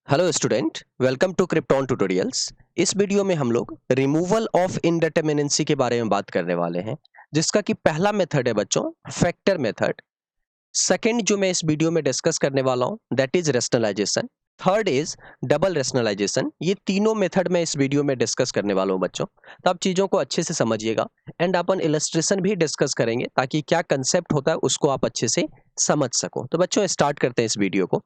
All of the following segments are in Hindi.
Hello student, welcome to Krypton tutorials. इस वीडियो में हम लोग रिमूवल ऑफ इनडिटरमिनेंसी के बारे में बात करने वाले हैं, जिसका कि पहला मेथड है बच्चों फैक्टर मेथड। सेकंड जो मैं इस वीडियो में डिस्कस करने वाला हूं that is rationalisation. Third is double rationalisation. ये तीनों मेथड मैं इस वीडियो में डिस्कस करने वाला हूं बच्चों, तो आप चीज़ों को अच्छे से समझिएगा एंड अपन इलस्ट्रेशन भी डिस्कस करेंगे ताकि क्या कंसेप्ट होता है उसको आप अच्छे से समझ सको। तो बच्चों स्टार्ट करते हैं इस वीडियो को।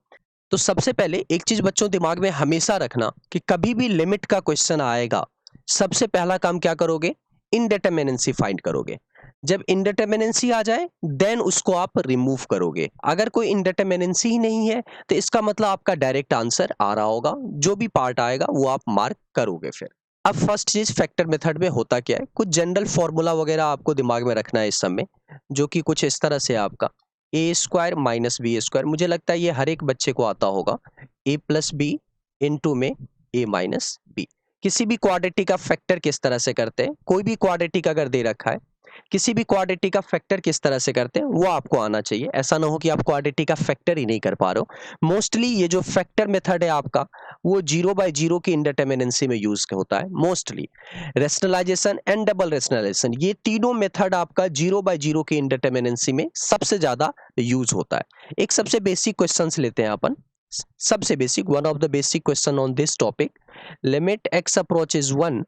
तो सबसे पहले एक चीज बच्चों दिमाग में हमेशा रखना कि कभी भी लिमिट का क्वेश्चन आएगा, सबसे पहला काम क्या करोगे? इनडिटरमिनेंसी फाइंड करोगे। जब इनडिटरमिनेंसी आ जाए देन उसको आप रिमूव करोगे। अगर कोई इनडिटरमिनेंसी ही नहीं है तो इसका मतलब आपका डायरेक्ट आंसर आ रहा होगा, जो भी पार्ट आएगा वो आप मार्क करोगे। फिर अब फर्स्ट चीज फैक्टर मेथड में होता क्या है, कुछ जनरल फॉर्मूला वगैरह आपको दिमाग में रखना है इस समय, जो कि कुछ इस तरह से आपका ए स्क्वायर माइनस बी स्क्वायर। मुझे लगता है ये हर एक बच्चे को आता होगा। ए प्लस बी इंटू में ए माइनस बी। किसी भी क्वाड्रेटिक का फैक्टर किस तरह से करते हैं, कोई भी क्वाड्रेटिक अगर दे रखा है, किसी भी क्वाड्रेटिक का फैक्टर किस तरह से करते हैं वो आपको आना चाहिए। ऐसा ना हो कि आप क्वाड्रेटिक का फैक्टर ही नहीं कर पा रहे हो। मोस्टली ये जो फैक्टर मेथड है आपका, वो 0/0 की इंडिटरमिनेंसी में यूज होता है mostly. Rationalisation and double rationalisation, ये तीनों मेथड आपका 0/0 की इंडिटरमिनेंसी में सबसे ज्यादा यूज होता है। एक सबसे बेसिक क्वेश्चंस लेते हैं अपन। सबसे basic, one of the basic question on this topic, limit x approaches 1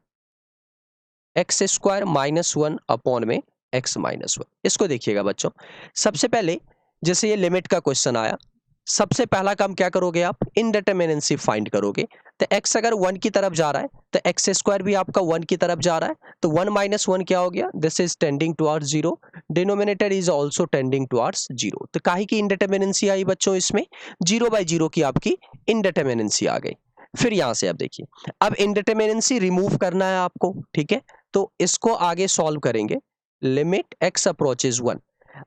x square minus 1 upon में एक्स माइनस 1। इसको देखिएगा बच्चों, सबसे पहले जैसे ये लिमिट का क्वेश्चन आया, सबसे पहला काम क्या करोगे आप? इनडिटरमिनेंसी फाइंड करोगे। तो x अगर 1 की तरफ जा रहा है तो एक्स स्क्वायर भी आपका 1 की तरफ जा रहा है, तो 1 माइनस 1 क्या हो गया? This is tending towards 0, denominator is also tending towards 0। तो काहे की इनडिटरमिनेंसी आई बच्चों? इसमें 0/0 की आपकी इनडिटरमिनेंसी आ गई। फिर यहां से आप देखिए, अब इनडिटरमिनेंसी रिमूव करना है आपको, ठीक है? तो इसको आगे सॉल्व करेंगे। Limit x approaches 1।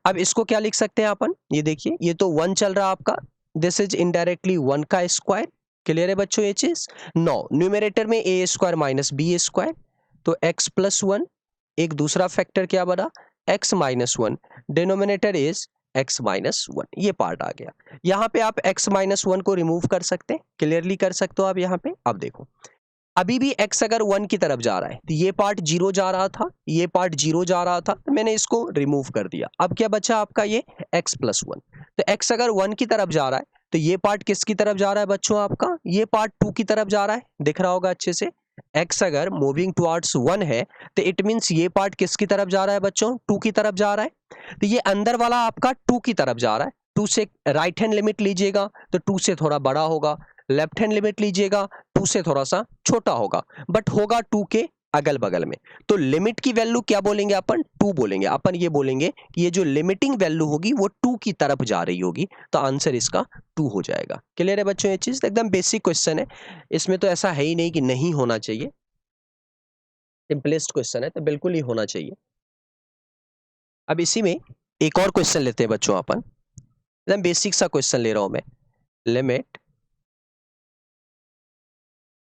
अब इसको क्या लिख सकते हैं अपन? ये देखिए, ये तो 1 चल रहा है आपका, दिस इज इनडायरेक्टली 1 का स्क्वायर। क्लियर है बच्चों ये चीज? नो, न्यूमरेटर में ए स्क्वायर माइनस बी स्क्वायर, तो एक्स प्लस 1। एक दूसरा फैक्टर क्या बना? X minus 1। Denominator is x minus 1। ये पार्ट आ गया। यहाँ पे आप एक्स माइनस 1 को रिमूव कर सकते हैं, क्लियरली कर सकते हो आप यहाँ पे। अब देखो, अभी भी x अगर 1 की तरफ जा रहा है तो ये पार्ट 0 जा रहा था, ये पार्ट 0 जा रहा था, तो मैंने इसको रिमूव कर दिया। अब क्या बचा आपका? ये x प्लस 1। तो x अगर 1 की तरफ जा रहा है तो ये पार्ट किसकी तरफ जा रहा है बच्चों आपका? ये पार्ट 2 की तरफ जा रहा है, दिख रहा होगा अच्छे से। x अगर मूविंग टुवर्ड्स 1 है तो इट मींस ये पार्ट किसकी तरफ जा रहा है बच्चों? 2 की तरफ जा रहा है। तो ये अंदर वाला आपका 2 की तरफ जा रहा है। 2 से राइट हैंड लिमिट लीजिएगा तो 2 से थोड़ा बड़ा होगा, लेफ्ट हैंड लिमिट लीजिएगा 2 से थोड़ा सा छोटा होगा, बट होगा 2 के अगल बगल में। तो लिमिट की वैल्यू क्या बोलेंगे अपन? 2 बोलेंगे। अपन ये बोलेंगे कि ये जो लिमिटिंग वैल्यू होगी वो 2 की तरफ जा रही होगी, तो आंसर इसका 2 हो जाएगा। क्लियर है बच्चों? ये चीज एकदम बेसिक क्वेश्चन है, इसमें तो ऐसा है ही नहीं कि नहीं होना चाहिए। सिंपलेस्ट क्वेश्चन है तो बिल्कुल ही होना चाहिए। अब इसी में एक और क्वेश्चन लेते हैं बच्चों अपन, एकदम बेसिक सा क्वेश्चन ले रहा हूं मैं। Limit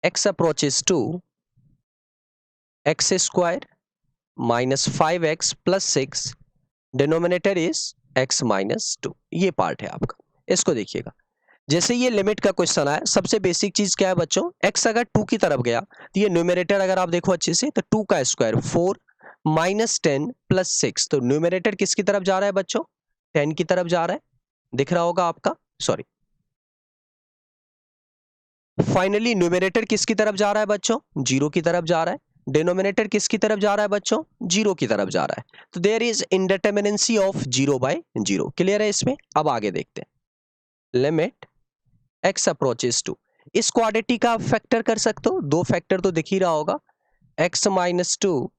x approaches to x square minus 5x plus 6, denominator is x minus 2। ये पार्ट है आपका। इसको देखिएगा, जैसे ये लिमिट का क्वेश्चन आया, सबसे बेसिक चीज क्या है बच्चों? x अगर 2 की तरफ गया तो ये न्यूमरेटर अगर आप देखो अच्छे से तो 2 का स्क्वायर 4 माइनस 10 प्लस 6, तो न्यूमरेटर किसकी तरफ जा रहा है बच्चों? 10 की तरफ जा रहा है, दिख रहा होगा आपका। सॉरी, फाइनली न्यूमरेटर किसकी तरफ जा रहा है बच्चों? 0 की तरफ जा रहा है। डिनोमिनेटर किसकी तरफ जा रहा है बच्चों? 0 की तरफ जा रहा है। तो देयर इज इंडिटरमिनेंसी ऑफ 0/0। क्लियर है इसमें? अब आगे देखते हैं। लिमिट एक्स अप्रोचेस टू, इस क्वाड्रेटिक का फैक्टर कर सकते हो, दो फैक्टर तो दिख ही रहा होगा, x minus 2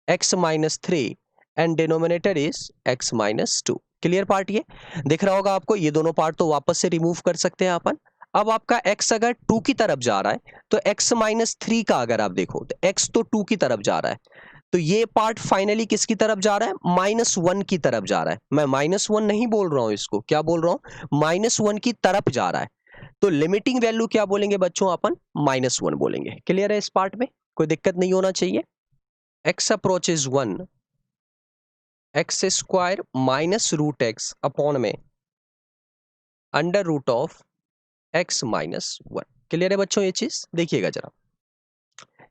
x minus 3 and denominator is x minus 2। Clear part ये दिख रहा होगा आपको। ये दोनों पार्ट तो वापस से रिमूव कर सकते हैं अपन। अब आपका x अगर 2 की तरफ जा रहा है तो x माइनस 3 का अगर आप देखो तो x तो 2 की तरफ जा रहा है, तो ये पार्ट फाइनली किसकी तरफ जा रहा है? -1 की तरफ जा रहा है। मैं -1 नहीं बोल रहा हूं, इसको क्या बोल रहा हूं? -1 की तरफ जा रहा है। तो लिमिटिंग वैल्यू क्या बोलेंगे बच्चों अपन? -1 बोलेंगे। क्लियर है इस पार्ट में? कोई दिक्कत नहीं होना चाहिए। x approaches 1 x square minus root x upon में under root of x minus one. Clear है बच्चों ये चीज? देखिएगा जरा,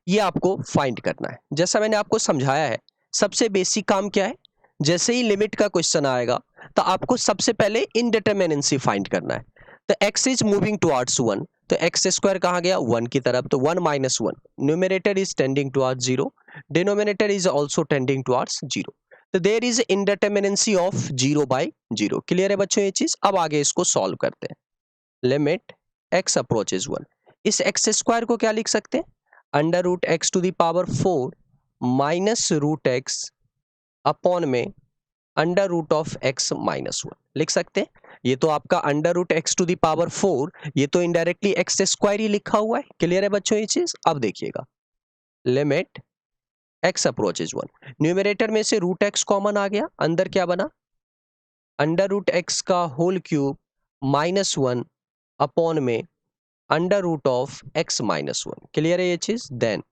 ये आपको फाइंड करना है। जैसा मैंने आपको समझाया है, सबसे बेसिक काम क्या है, जैसे ही लिमिट का क्वेश्चन आएगा तो आपको सबसे पहले इनडिटरमिनेंसी फाइंड करना है। तो x is moving towards one, तो एक्स स्क्वायर कहाँ गया, वन की तरफ, तो one minus one, numerator is tending towards zero, denominator is also tending towards zero, तो there is indeterminacy of zero by zero. Clear है बच्चों ये चीज? अब आगे इसको सॉल्व करते हैं। लिमिट x अप्रोचेज वन, इस एक्स स्क्वायर को क्या लिख सकते हैं, under root x to the power four minus root x upon में under root of x minus one लिख सकते हैं। ये तो आपका under root x to the power four, ये तो इनडायरेक्टली एक्स स्क्वायर ही लिखा हुआ है। क्लियर है बच्चों ये चीज? अब देखिएगा, limit x approaches one, numerator में से रूट एक्स कॉमन आ गया, अंदर क्या बना, अंडर रूट एक्स का whole cube minus one upon में under root of x minus one. Clear है ये चीज? Then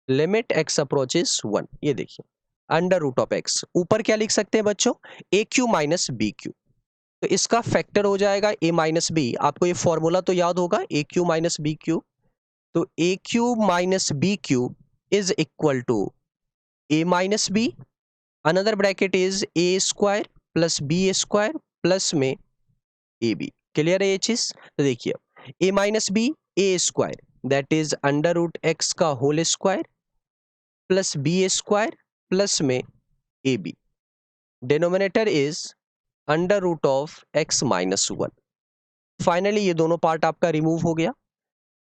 limit x approaches one, ये देखिए अंडर रूट ऑफ एक्स, ऊपर क्या लिख सकते हैं बच्चों, ए क्यू माइनस बी क्यू, तो इसका फैक्टर हो जाएगा ए माइनस बी। आपको ये फॉर्मूला तो याद होगा, a cube minus b cube, तो a cube minus b cube is equal to a minus b, another bracket is a square plus b square plus में ए बी। क्लियर है ये चीज? तो देखिए a minus B, A square that is under root x का whole square plus b square plus में a b, denominator is under root of x minus one. Finally ये दोनों पार्ट आपका रिमूव हो गया।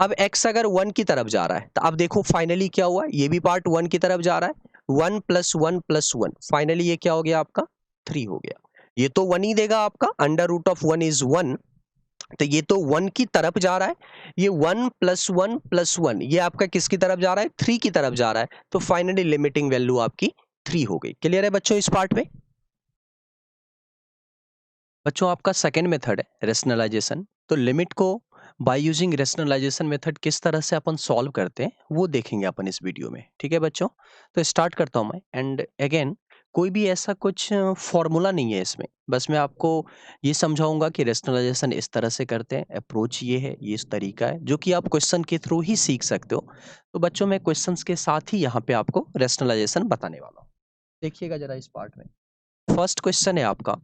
अब x अगर वन की तरफ जा रहा है तो अब देखो फाइनली क्या हुआ, ये भी पार्ट वन की तरफ जा रहा है, one plus one plus one, finally ये क्या हो गया आपका, थ्री हो गया। ये तो वन ही देगा आपका, under root of one is one, तो ये तो वन की तरफ जा रहा है, ये वन प्लस वन ये आपका किसकी तरफ जा रहा है, थ्री की तरफ जा रहा है, तो फाइनली लिमिटिंग वैल्यू आपकी थ्री हो गई। क्लियर है बच्चों इस पार्ट में? बच्चों आपका सेकेंड मेथड है रेशनलाइजेशन, तो लिमिट को बाय यूजिंग रेशनलाइजेशन मेथड किस तरह से अपन सॉल्व करते हैं वो देखेंगे अपन इस वीडियो में। ठीक है बच्चों, तो स्टार्ट करता हूं मैं। एंड अगेन कोई भी ऐसा कुछ फॉर्मूला नहीं है इसमें, बस मैं आपको ये समझाऊंगा कि रेशनलाइजेशन इस तरह से करते हैं, अप्रोच ये है, ये इस तरीका है जो कि आप क्वेश्चन के थ्रू ही सीख सकते हो। तो बच्चों मैं क्वेश्चंस के साथ ही यहाँ पे आपको रेशनलाइजेशन बताने वाला हूँ। देखिएगा जरा इस पार्ट में, फर्स्ट क्वेश्चन है आपका,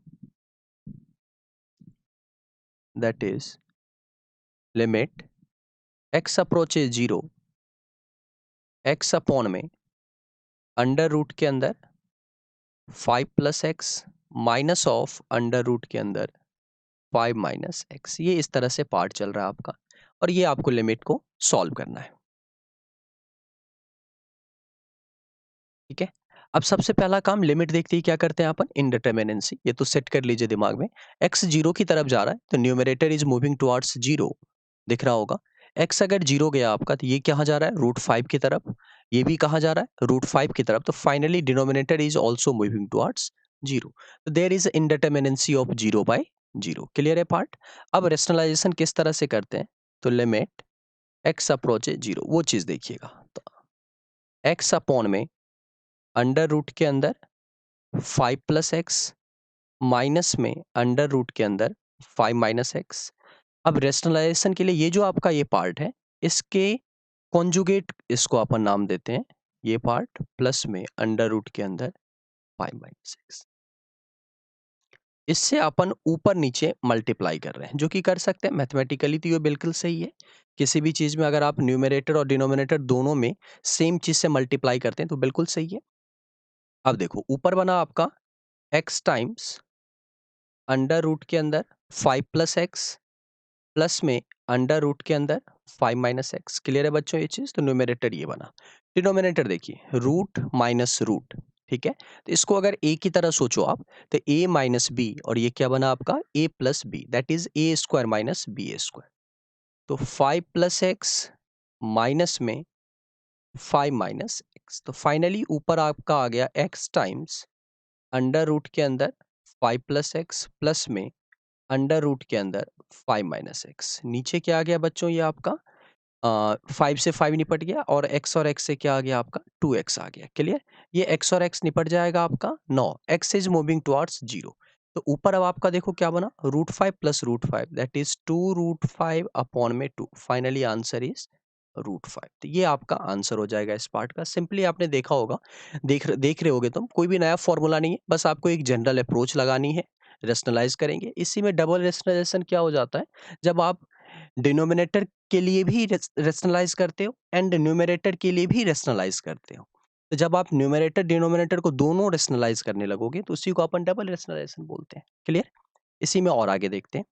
that is limit x approaches zero, x upon में अंडर रूट के अंदर फाइव प्लस एक्स माइनस ऑफ अंडर रूट के अंदर फाइव माइनस एक्स, ये इस तरह से पार्ट चल रहा है आपका, और ये आपको लिमिट को सॉल्व करना है। ठीक है, अब सबसे पहला काम लिमिट देखते ही क्या करते हैं अपन, इनडिटरमिनेंसी, ये तो सेट कर लीजिए दिमाग में। x जीरो की तरफ जा रहा है तो numerator is moving towards zero, दिख रहा होगा। x अगर जीरो गया आपका तो ये कहाँ जा रहा है, रूट फाइव की तरफ, ये भी कहाँ जा रहा है, रूट फाइव की तरफ, तो finally denominator is also moving towards zero, तो there is indeterminacy of zero by zero. Clear है पार्ट? अब रेशनलाइजेशन किस तरह से करते हैं, तो लिमिट x अप्रोच जीरो, वो चीज देखिएगा, तो x अपॉन में अंडर रूट के अंदर फाइव प्लस एक्स माइनस में अंडर रूट के अंदर फाइव माइनस एक्स। अब रेशनलाइजेशन के लिए ये जो आपका ये पार्ट है, इसके कॉन्जुगेट इसको अपन नाम देते हैं, ये पार्ट प्लस में अंडर रूट के अंदर फाइव माइनस एक्स, इससे अपन ऊपर नीचे मल्टीप्लाई कर रहे हैं, जो कि कर सकते हैं मैथमेटिकली, तो ये बिल्कुल सही है। किसी भी चीज में अगर आप न्यूमरेटर और डिनोमिनेटर दोनों में सेम चीज से मल्टीप्लाई करते हैं तो बिल्कुल सही है। अब देखो ऊपर बना आपका x टाइम्स अंडर रूट के अंदर फाइव प्लस एक्स प्लस में अंडर रूट के अंदर फाइव माइनस एक्स। क्लियर है बच्चों ये चीज? तो न्यूमरेटर ये बना, डिनोमिनेटर देखिए रूट माइनस रूट। ठीक है, तो इसको अगर a की तरह सोचो आप, तो a माइनस बी, और ये क्या बना आपका a plus b, that is a square minus B square, तो फाइव प्लस एक्स माइनस में फाइव माइनस एक्स, तो फाइनली ऊपर आपका आ गया x टाइम्स अंडर रूट के अंदर फाइव प्लस एक्स प्लस में अंडर रूट के अंदर फाइव माइनस एक्स। नीचे क्या आ गया बच्चों, ये आपका फाइव से फाइव निपट गया, और एक्स से क्या आ गया आपका, टू एक्स आ गया। क्लियर? ये एक्स और एक्स निपट जाएगा आपका, no x is moving towards zero, तो ऊपर अब आपका देखो क्या बना, √5 प्लस √5 दैट इज 2√5 अपॉन में 2, फाइनली आंसर इज √5। तो ये आपका आंसर हो जाएगा इस पार्ट का। सिंपली आपने देखा होगा, देख रहे होगे तुम, कोई भी नया फॉर्मूला नहीं है, बस आपको एक जनरल अप्रोच लगानी है, रेशनलाइज करेंगे। इसी में डबल रेशनलाइजेशन क्या हो जाता है, जब आप डिनोमिनेटर के लिए भी रेशनलाइज करते हो एंड न्यूमरेटर के लिए भी रेशनलाइज करते हो। तो जब आप न्यूमरेटर डिनोमिनेटर को दोनों रेशनलाइज करने लगोगे तो उसी को अपन डबल रेशनलाइजेशन बोलते हैं। क्लियर? इसी में और आगे देखते हैं।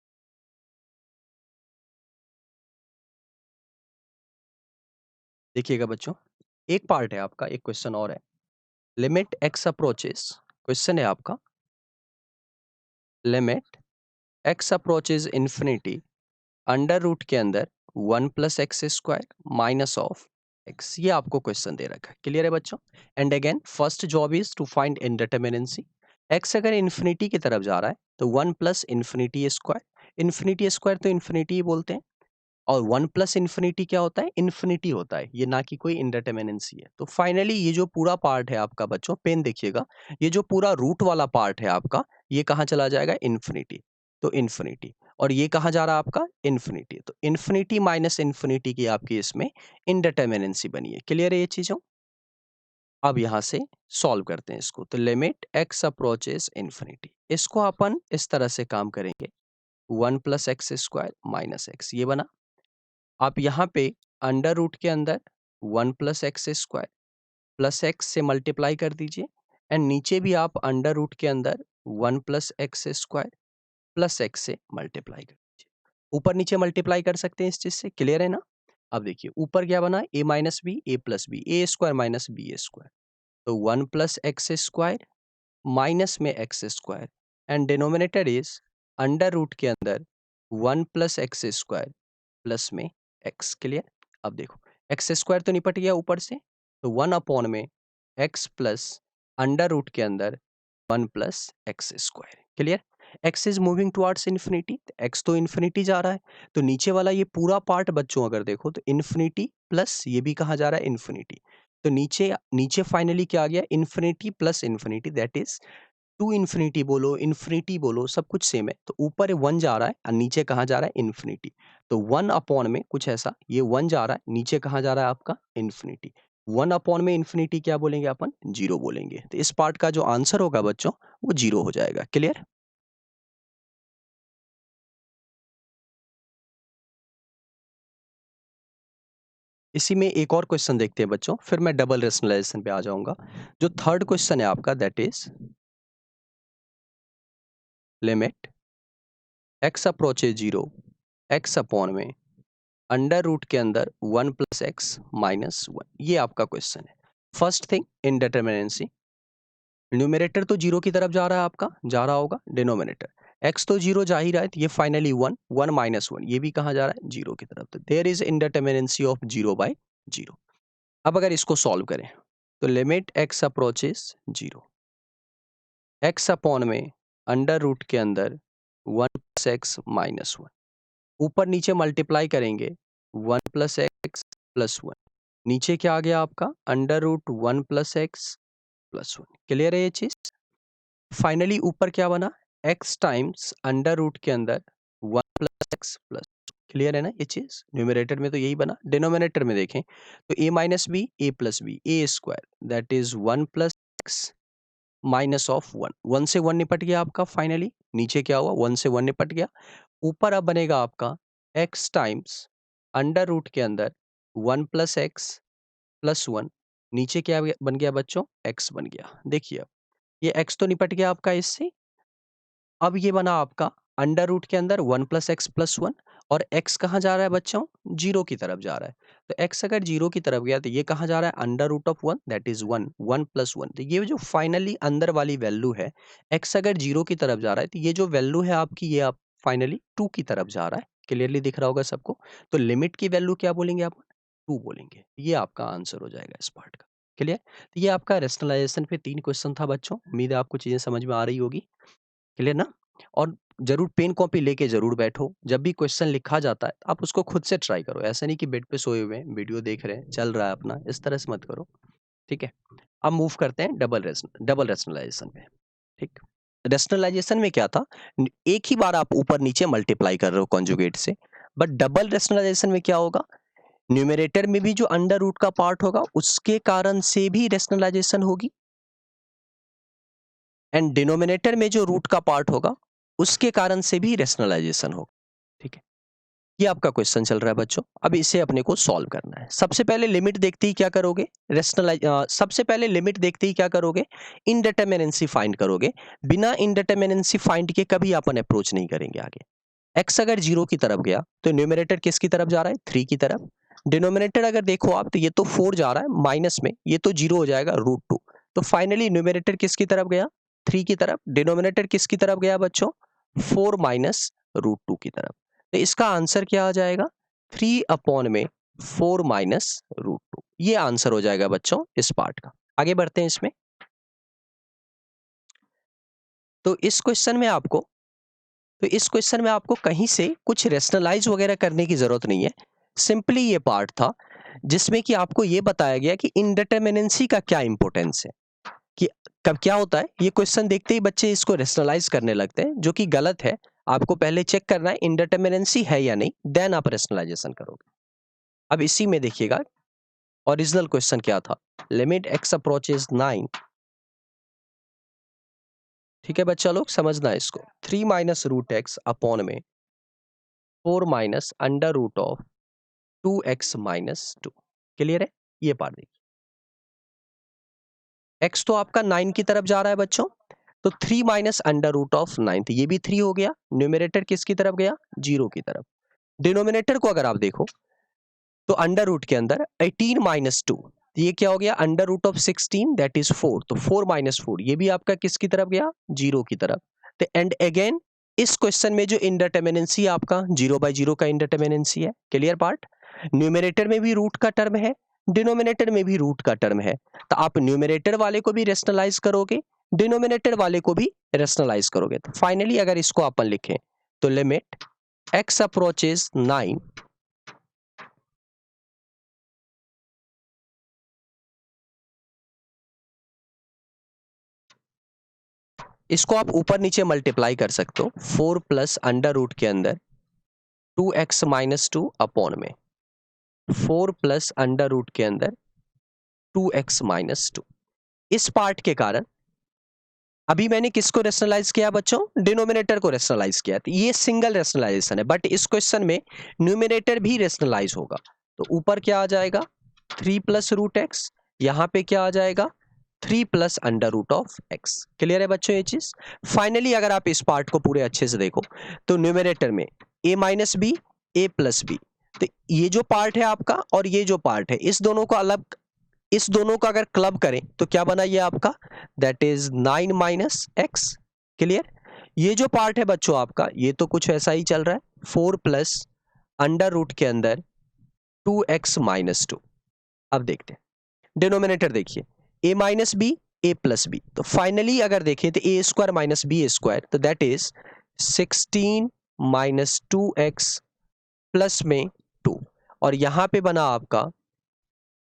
देखिएगा बच्चों, एक पार्ट है आपका, एक क्वेश्चन और है। लिमिट एक्स अप्रोचेस, क्वेश्चन है आपका, limit x approaches infinity under root के अंदर 1 plus x square minus of x, ये आपको क्वेश्चन दे रखा है। क्लियर है बच्चों? And again first job is to find indeterminacy. X अगर इन्फिनिटी की तरफ जा रहा है तो 1 plus infinity square, infinity square तो इन्फिनिटी ही बोलते हैं, और 1 प्लस इन्फिनिटी क्या होता है, इन्फिनिटी होता है, ये ना कि कोई इंडिटरमिनेंसी है। तो फाइनली ये जो पूरा पार्ट है आपका बच्चों, पेन देखिएगा, ये जो पूरा रूट वाला पार्ट है आपका, ये कहाँ चला जाएगा, इन्फिनिटी। तो इन्फिनिटी, और ये कहाँ जा रहा है आपका, इन्फिनिटी। तो इन्फिनिटी माइनस इन्फिनिटी की आपकी इसमें इंडिटरमिनेंसी बनी है। क्लियर है ये चीजों? अब यहां से सॉल्व करते हैं इसको। तो लिमिट एक्स अप्रोचेस इन्फिनिटी, इसको अपन इस तरह से काम करेंगे, 1 plus x square minus x, ये बना। आप यहाँ पे अंडर रूट के अंदर 1 plus x square plus x से मल्टीप्लाई कर दीजिए, एंड नीचे भी आप अंडर रूट के अंदर 1 plus x square plus x से मल्टीप्लाई कर दीजिए। ऊपर नीचे मल्टीप्लाई कर सकते हैं इस चीज से। क्लियर है ना? अब देखिए ऊपर क्या बना, a minus B, A plus B, A square minus B square. तो 1 प्लस एक्स स्क्वायर माइनस में x square, and denominator is under root के अंदर 1 प्लस एक्स स्क्वायर प्लस में एक्स। क्लियर? अब देखो एक्स स्क्वायर तो निपट गया ऊपर से, तो 1 अपॉन में एक्स प्लस अंडर रूट के अंदर 1 plus x square. Clear? X is moving towards infinity, x तो इन्फिनिटी जा रहा है, तो नीचे वाला ये पूरा पार्ट बच्चों अगर देखो तो इन्फिनिटी प्लस ये भी कहाँ जा रहा है, इन्फिनिटी। तो नीचे नीचे फाइनली क्या आ गया, infinity plus infinity, that is two infinity बोलो, इन्फिनिटी बोलो, सब कुछ सेम है। तो ऊपर 1 जा रहा है और नीचे कहाँ जा रहा है, इन्फिनिटी। तो 1 अपॉन में कुछ ऐसा, ये 1 जा रहा है, नीचे कहाँ जा रहा है आपका, इन्फिनिटी। 1 अपॉन में इन्फिनिटी क्या बोलेंगे अपन, 0 बोलेंगे। तो इस पार्ट का जो आंसर होगा बच्चों वो 0 हो जाएगा। क्लियर? इसी में एक और क्वेश्चन देखते हैं बच्चों, फिर मैं डबल रेशनलाइजेशन पे आ जाऊंगा। जो थर्ड क्वेश्चन है आपका, that is limit x approaches 0 x upon में अंडर रूट के अंदर 1 प्लस एक्स माइनस 1, ये आपका क्वेश्चन है। फर्स्ट थिंग, इनडिटरमिनेंसी, न्यूमरेटर तो 0 की तरफ जा रहा है आपका, जा रहा होगा, डिनोमिनेटर एक्स तो 0 जा ही रहा है, तो ये फाइनली 1, 1 माइनस 1, ये भी कहाँ जा रहा है, 0 की तरफ। तो there is indeterminacy of 0 bye 0। अब अगर इसको सॉल्व करें तो limit x approaches 0, x upon में अंडर रूट के अंदर 1 प्लस एक्स माइनस 1, ऊपर नीचे मल्टीप्लाई करेंगे 1 प्लस एक्स प्लस 1, नीचे क्या आ गया आपका, under root 1 plus x plus 1। Clear है ये चीज? फाइनली ऊपर क्या बना, एक्स टाइम्स अंडर रूट के अंदर 1 प्लस एक्स प्लस। क्लियर है ना ये चीज? न्यूमरेटर में तो यही बना, डिनोमिनेटर में देखें तो a minus B, A plus B, A square that is 1 plus x minus of 1, 1 से 1 निपट गया आपका, फाइनली नीचे क्या हुआ, 1 से 1 निपट गया। ऊपर अब बनेगा आपका एक्स टाइम्स अंडर रूट के अंदर 1 प्लस एक्स प्लस 1, नीचे क्या बन गया बच्चों, एक्स बन गया। देखिए अब ये एक्स तो निपट गया आपका इससे। अब ये बना आपका अंडर रूट के अंदर 1 प्लस एक्स प्लस 1, और एक्स कहाँ जा रहा है बच्चों, 0 की तरफ जा रहा है। तो एक्स अगर 0 की तरफ गया तो ये कहाँ जा रहा है, under root of 1 that is 1, 1 plus 1। तो ये जो फाइनली अंदर वाली वैल्यू है, एक्स अगर 0 की तरफ जा रहा है तो ये जो वैल्यू है आपकी, ये आप फाइनली 2 की तरफ जा रहा है। क्लियरली दिख रहा होगा सबको? तो लिमिट की वैल्यू क्या बोलेंगे आप, 2 बोलेंगे। ये आपका आंसर हो जाएगा इस पार्ट का। क्लियर? तो ये आपका रेशनलाइजेशन पे 3 क्वेश्चन था बच्चों, उम्मीद है आपको चीजें समझ में आ रही होगी। क्लियर ना? और ज़रूर पेन कॉपी लेके ज़रूर बैठो। जब भी क्वेश्चन लिखा जाता है, आप उसको खुद से ट्राई करो। ऐसा नहीं कि बेड पे सोए हुए हैं, वीडियो देख रहे हैं, चल रहा है अपना, इस तरह से मत करो। ठीक है? अब मूव करते हैं डबल रेशनलाइजेशन पे। ठीक? रेशनलाइजेशन में क्या था, एक ही बार आप ऊपर नीचे मल्टीप्लाई कर रहे हो कॉन्जुगेट से, बट डबल रेशनलाइजेशन में क्या होगा, न्यूमरेटर में भी जो अंडर रूट का पार्ट होगा उसके कारण से भी रेशनलाइजेशन होगी, एंड डिनोमिनेटर में जो रूट का पार्ट होगा उसके कारण से भी रेशनलाइजेशन होगा। ठीक है, ये आपका क्वेश्चन चल रहा है बच्चों। अब इसे अपने को सॉल्व करना है। सबसे पहले लिमिट देखते ही क्या करोगे, सबसे पहले लिमिट देखते ही क्या करोगे, इनडिटरमिनेंसी फाइंड करोगे। बिना इनडिटरमिनेंसी फाइंड के कभी अपन अप्रोच नहीं करेंगे आगे। एक्स अगर 0 की तरफ गया तो न्यूमरेटर किसकी तरफ जा रहा है, 3 की तरफ। डिनोमिनेटर अगर देखो आप तो ये तो 4 जा रहा है माइनस में, ये तो 0 हो जाएगा √2। तो फाइनली न्यूमरेटर किसकी तरफ गया, 3 की तरफ। डिनोमिनेटर किसकी तरफ गया बच्चों, 4 माइनस √2 की तरफ। तो इसका आंसर क्या आ जाएगा, 3 अपॉन में 4 माइनस √2। ये आंसर हो जाएगा बच्चों इस पार्ट का। आगे बढ़ते हैं इसमें। तो इस क्वेश्चन में आपको कहीं से कुछ रेशनलाइज वगैरह करने की जरूरत नहीं है। सिंपली ये पार्ट था जिसमें कि आपको ये बताया गया कि इनडिटरमिनेंसी का क्या इंपॉर्टेंस है, कि कब क्या होता है। ये क्वेश्चन देखते ही बच्चे इसको रेशनलाइज करने लगते हैं, जो कि गलत है। आपको पहले चेक करना है इनडिटरमिनेंसी है या नहीं, देन आप रेशनलाइजेशन करोगे। अब इसी में देखिएगा ओरिजिनल क्वेश्चन क्या था, लिमिट एक्स अप्रोचेस 9। ठीक है बच्चा लोग, समझना है इसको। 3 माइनस रूट एक्स अपॉन में 4 minus under root of 2x minus 2। Clear है, ये पार्ट देखिए। x तो आपका 9 की तरफ जा रहा है बच्चों, तो 3 माइनस अंडर रूट ऑफ 9, तो ये भी 3 हो गया। न्यूमरेटर किसकी तरफ गया, 0 की तरफ। डिनोमिनेटर को अगर आप देखो तो अंडर रूट के अंदर 18 माइनस 2, ये क्या हो गया, under root of 16 that is 4, तो 4 माइनस 4 ये भी आपका किसकी तरफ गया, 0 की तरफ। तो एंड अगेन इस क्वेश्चन में जो इंडिटरमिनेंसी आपका 0/0 का इंडिटरमिनेंसी है। क्लियर पार्ट, न्यूमरेटर में भी रूट का टर्म है, डिनोमिनेटर में भी रूट का टर्म है। तो आप न्यूमरेटर वाले को भी रेशनलाइज करोगे, डिनोमिनेटर वाले को भी रेशनलाइज करोगे। तो फाइनली अगर इसको अपन लिखें तो लिमिट x अप्रोचेस 9, इसको आप ऊपर नीचे मल्टीप्लाई कर सकते हो। 4 प्लस अंडर रूट के अंदर 2x माइनस 2 अपॉन में 4 प्लस अंडर रूट के अंदर 2x माइनस 2। इस पार्ट के कारण अभी मैंने किसको रेशनलाइज किया बच्चों, डिनोमिनेटर को रेशनलाइज किया। तो ये सिंगल रेशनलाइजेशन है, बट इस क्वेश्चन में न्यूमिनेटर भी रेशनलाइज होगा। तो ऊपर क्या आ जाएगा, 3 प्लस रूट एक्स, यहां पे क्या आ जाएगा, 3 plus under root of x. Clear है बच्चों ये चीज। फाइनली अगर आप इस पार्ट को पूरे अच्छे से देखो तो न्यूमरेटर में a minus B, A plus b, तो ये जो पार्ट है आपका और ये जो पार्ट है, इस दोनों को अलग, इस दोनों का अगर क्लब करें तो क्या बना ये आपका, that is 9 minus x. Clear, ये जो पार्ट है बच्चों आपका, ये तो कुछ ऐसा ही चल रहा है, 4 प्लस अंडर रूट के अंदर 2x माइनस 2। अब देखते हैं डिनोमिनेटर, देखिए a minus B, A plus b, तो फाइनली अगर देखें तो a square minus B square, तो that is 16 minus 2x plus में 2, और यहां पे बना आपका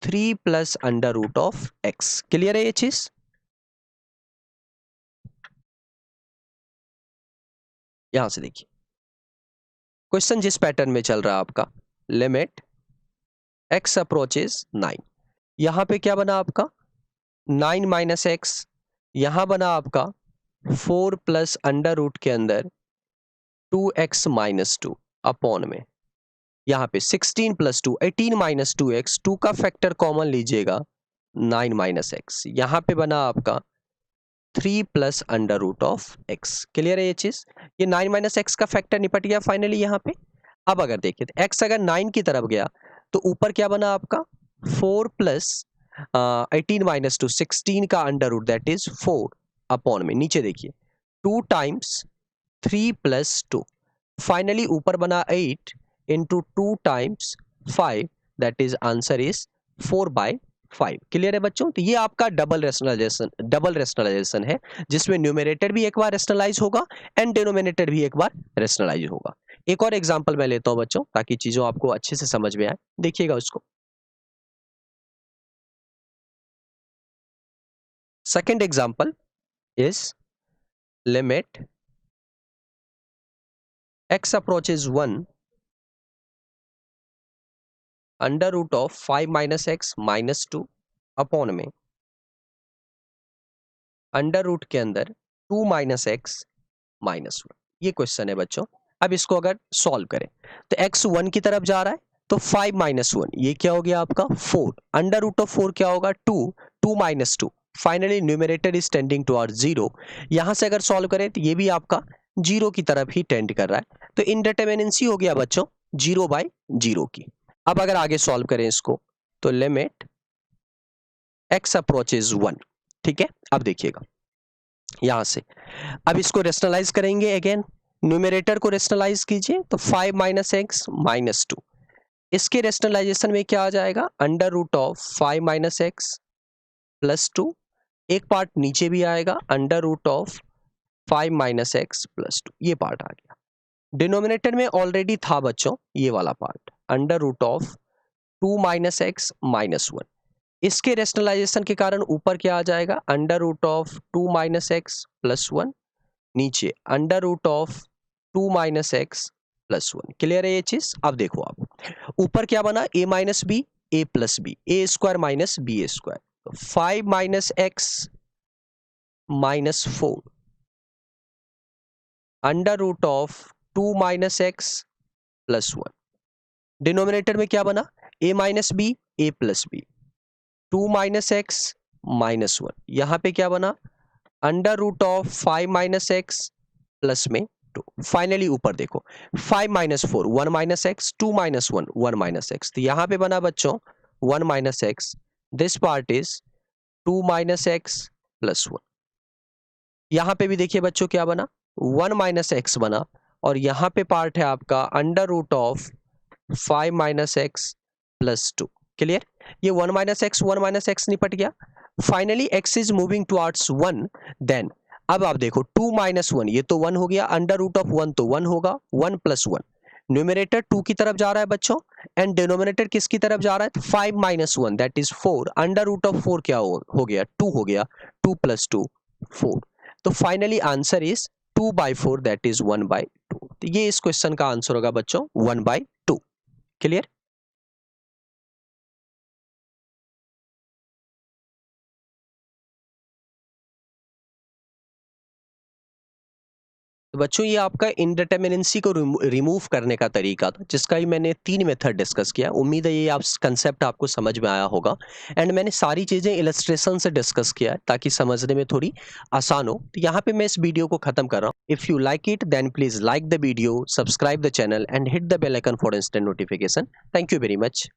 3 plus under root of x. Clear है ये चीज। यहां से देखिए क्वेश्चन जिस पैटर्न में चल रहा है आपका, लिमिट x अप्रोचेस 9, यहां पे क्या बना आपका 9 माइनस एक्स, यहां बना आपका 4 प्लस अंडर रूट के अंदर 2x माइनस 2 अपॉन में यहाँ पे 16 प्लस 2 18 माइनस 2x, 2 का फैक्टर कॉमन लीजिएगा 9 माइनस एक्स, यहाँ पे बना आपका 3 plus under root of x. Clear है ये चीज, ये 9 माइनस एक्स का फैक्टर निपट गया फाइनली यहाँ पे। अब अगर देखिए तो x अगर 9 की तरफ गया तो ऊपर क्या बना आपका 4 प्लस 18 माइनस 2 16 का under root that is 4 upon में नीचे देखिए 2 टाइम्स 3 प्लस 2, फाइनली ऊपर बना 8 into 2 times 5, that is answer is 4/5। Clear है बच्चों। तो ये आपका डबल रेशनलाइजेशन है, जिसमें न्यूमरेटर भी एक बार रेशनलाइज होगा एंड डिनोमिनेटर भी एक बार रेशनलाइज होगा। एक और एग्जांपल मैं लेता हूं बच्चों, ताकि चीजों आपको अच्छे से समझ में आए। देखिएगा उसको। Second example is limit x approaches 1 under root of 5 minus x minus 2 upon में अंडर रूट के अंदर 2 माइनस एक्स माइनस 1। ये क्वेश्चन है बच्चों। अब इसको अगर सॉल्व करें तो x 1 की तरफ जा रहा है तो 5 माइनस 1 ये क्या हो गया आपका 4। अंडर रूट ऑफ 4 क्या होगा 2, 2 minus 2। Finally numerator is tending towards 0। यहां से अगर सॉल्व करें तो ये भी आपका 0 की तरफ ही टेंड कर रहा है, तो इंडिटरमिनेंसी हो गया बच्चों 0/0 की। अब अगर आगे सॉल्व करें इसको तो लिमिट x अप्रोचेज 1। ठीक है, अब देखिएगा यहां से अब इसको रेशनलाइज करेंगे। अगेन न्यूमरेटर को रेशनलाइज कीजिए तो 5 माइनस एक्स माइनस 2, इसके रेशनलाइजेशन में क्या आ जाएगा under root of 5 minus x plus 2। एक पार्ट नीचे भी आएगा under root of 5 minus x plus 2, ये पार्ट आ गया। डिनोमिनेटर में ऑलरेडी था बच्चों ये वाला part under root of 2 minus x minus 1। इसके रेशनलाइजेशन के कारण ऊपर क्या आ जाएगा under root of 2 minus x plus 1, नीचे under root of 2 minus x plus 1। Clear है ये चीज। अब देखो आप ऊपर क्या बना a minus B A plus B, A square minus B square, तो 5 minus x minus 4 under root of 2 minus x plus 1। Denominator में क्या बना a minus B A plus B, 2 minus x minus 1। यहां पे क्या बना under root of 5 minus x plus में 2। फाइनली ऊपर देखो 5 minus 4 1 minus x, 2 minus 1 1 minus x, तो यहां पे बना बच्चों 1 minus x, this part is 2 minus x plus 1। यहां पे भी देखिए बच्चों क्या बना 1 माइनस एक्स बना, और यहां पे पार्ट है आपका under root of 5 minus x plus 2। Clear, ये 1 माइनस एक्स निपट गया। Finally x is moving towards 1, then अब आप देखो 2 माइनस 1 ये तो 1 हो गया, अंडर रूट ऑफ 1 तो 1 होगा, 1 प्लस 1। न्यूमरेटर 2 की तरफ जा रहा है बच्चों एंड डिनोमिनेटर किसकी तरफ जा रहा है 5 minus 1 that is 4। Under root of 4 क्या हो गया 2 हो गया, 2 प्लस 2 4। तो finally answer is 2/4 that is 1/2। तो ये इस क्वेश्चन का आंसर होगा बच्चों 1/2। क्लियर। तो बच्चों ये आपका इंडिटरमिनेंसी को रिमूव करने का तरीका था, जिसका ही मैंने 3 मेथड डिस्कस किया। उम्मीद है ये आप कंसेप्ट आपको समझ में आया होगा, एंड मैंने सारी चीज़ें इलस्ट्रेशन से डिस्कस किया है ताकि समझने में थोड़ी आसान हो। तो यहाँ पे मैं इस वीडियो को खत्म कर रहा हूँ। If you like it then please like the video, subscribe the channel and hit the bell icon for instant notification. Thank you very much.